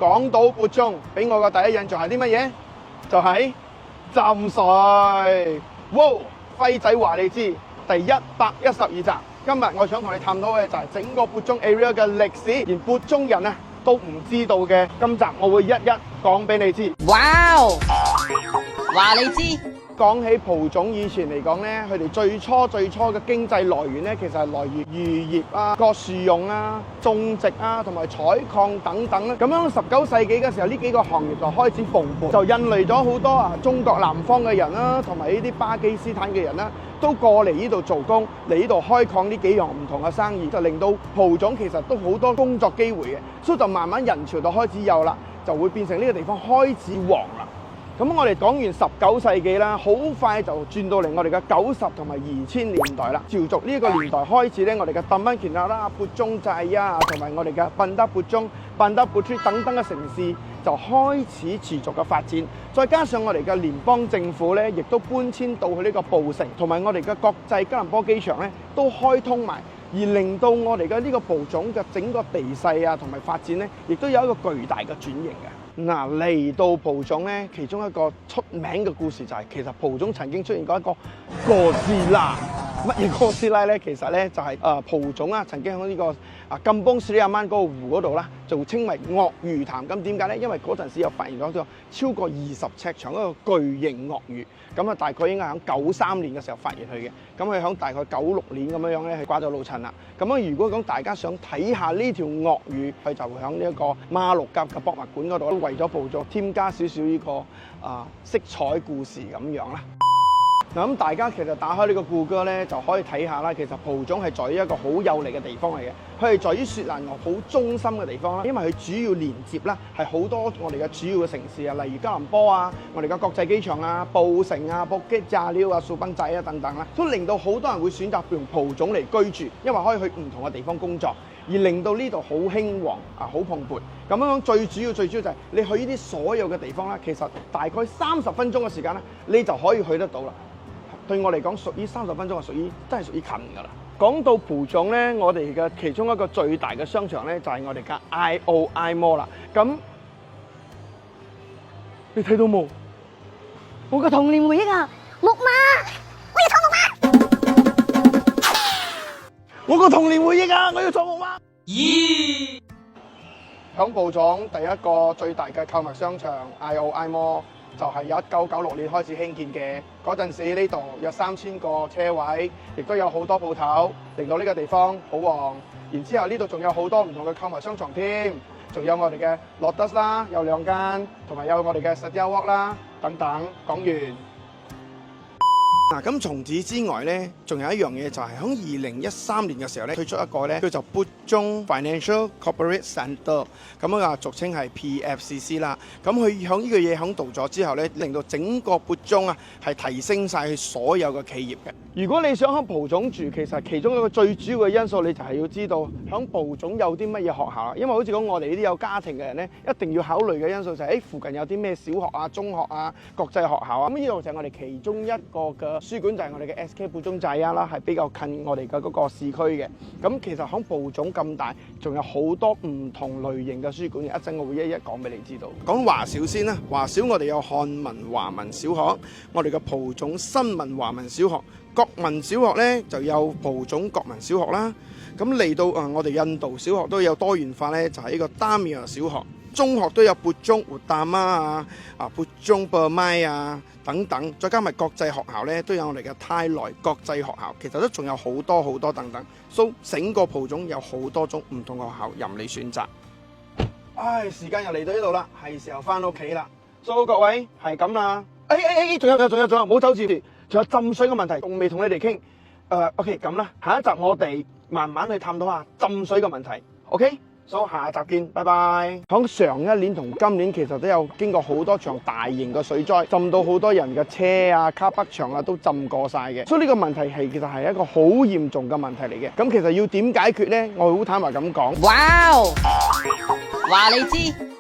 港島撥中俾我嘅第一印象係啲乜嘢？就係浸水。哇！輝仔話你知，第112集。今日我想同你探討嘅就係整個撥中 area 嘅歷史，連撥中人啊都唔知道嘅。今集我會一一講俾你知。哇！話你知。講起蒲種以前嚟講咧，佢哋最初嘅經濟來源咧，其實係來源漁業啊、割樹用啊、種植啊，同埋採礦等等啦。咁樣19世紀嘅時候，呢幾個行業就開始蓬勃，就引嚟咗好多中國南方嘅人啦，同埋呢啲巴基斯坦嘅人啦，都過嚟呢度做工，嚟呢度開礦呢幾樣唔同嘅生意，就令到蒲種其實都好多工作機會嘅，所以就慢慢人潮就開始有啦，就會變成呢個地方開始旺啦。咁我哋講完19世紀啦，好快就轉到嚟我哋嘅90同埋2000年代啦。照續呢個年代開始咧，我哋嘅鄧賓權啦、撥中濟啊，同埋我哋嘅賓德撥中、賓德撥出等等嘅城市就開始持續嘅發展。再加上我哋嘅聯邦政府咧，亦都搬遷到去呢個布城，同埋我哋嘅國際吉隆坡機場咧都開通埋，而令到我哋嘅呢個蒲種嘅整個地勢啊同埋發展咧，亦都有一個巨大嘅轉型嘅。嗱，嚟到蒲種咧，其中一個出名嘅故事就係、其實蒲種曾經出現過一個哥斯拉。乜嘢哥斯拉咧？其實咧就係蒲種啊，曾經喺呢個金邦斯里亞灣嗰個湖嗰度啦，就稱為鱷魚潭。咁點解咧？因為嗰陣時有發現咗一個超過20尺長一個巨型鱷魚。咁啊，大概應該喺93年嘅時候發現佢嘅。咁佢喺大概96年咁樣咧，係掛咗老襯啦。咁樣如果講大家想睇下呢條鱷魚，佢就會喺呢一個馬六甲嘅博物館嗰度，為咗蒲種添加少少呢個色彩故事咁樣啦。嗱，咁大家其實打開呢個故居咧，就可以睇下啦。其實蒲種係在於一個好有利嘅地方嚟嘅，佢係在於雪蘭莪好中心嘅地方啦。因為佢主要連接啦係好多我哋嘅主要嘅城市啊，例如吉隆坡啊、我哋嘅國際機場啊、布城啊、布吉炸寮啊、樹賓仔啊等等啦，都令到好多人會選擇用蒲種嚟居住，因為可以去唔同嘅地方工作，而令到呢度好興旺啊，好蓬勃。咁樣最主要就係你去呢啲所有嘅地方啦，其實大概30分鐘嘅時間咧，你就可以去得到啦。對我嚟講，屬於30分鐘係真係屬於近㗎啦。講到蒲種咧，我哋嘅其中一個最大嘅商場咧，就係我哋嘅 IOI Mall 啦。咁你睇到冇？我嘅童年回憶啊！木馬，我要坐木馬。我個童年回憶啊！我要坐木馬。咦？響蒲種第一個最大嘅購物商場 IOI Mall。就係1996年開始興建嘅，嗰陣時呢度有3000個車位，亦都有好多鋪頭，令到呢個地方好旺。然之後呢度仲有好多唔同嘅購物商場添，仲有我哋嘅樂德啦，有2間，同埋有我哋嘅 Setia Walk 啦，等等。講完。嗱，咁從此之外咧，仲有一樣嘢就係喺2013年嘅時候咧，推出一個咧叫做撥中 Financial Corporate Centre， 咁啊俗稱係 PFCC 啦。咁佢喺呢個嘢響度咗之後咧，令到整個撥中啊係提升晒佢所有嘅企業嘅。如果你想喺蒲種住，其實其中一個最主要嘅因素，你就係要知道響蒲種有啲乜嘢學校。因為好似講我哋呢啲有家庭嘅人咧，一定要考慮嘅因素就係附近有啲咩小學啊、中學啊、國際學校啊。咁呢度就係我哋其中一個嘅書館，就係我哋嘅 SK 撥中濟啦，係比較近我哋嘅嗰個市區嘅。咁其實響蒲種咁大，仲有好多唔同類型嘅書館，一陣我會一一講俾你知道。講華小先啦，華小我哋有漢文華文小學，我哋嘅蒲種新文華文小學，國民小學咧就有蒲種國民小學啦。咁嚟到我哋印度小學都有多元化咧，就係呢個丹米爾小學。中學都有撥中活大媽撥中博麥啊等等，再加埋國際學校咧，都有我哋嘅泰來國際學校，其實都仲有好多等等，所以整個蒲種有好多種唔同嘅學校任你選擇。唉，時間又嚟到呢度啦，係時候翻屋企啦。所以各位係咁啦。仲有，唔好走住，仲有浸水嘅問題，仲未同你哋傾。OK， 咁啦，下一集我哋慢慢去探討下浸水嘅問題。OK。所以下集見，拜拜。響上一年同今年其實都有經過好多場大型嘅水災，浸到好多人嘅車啊、卡北牆啊都浸過晒嘅。所以呢個問題其實係一個好嚴重嘅問題嚟嘅。咁其實要點解決呢？我好坦白咁講。哇！話你知。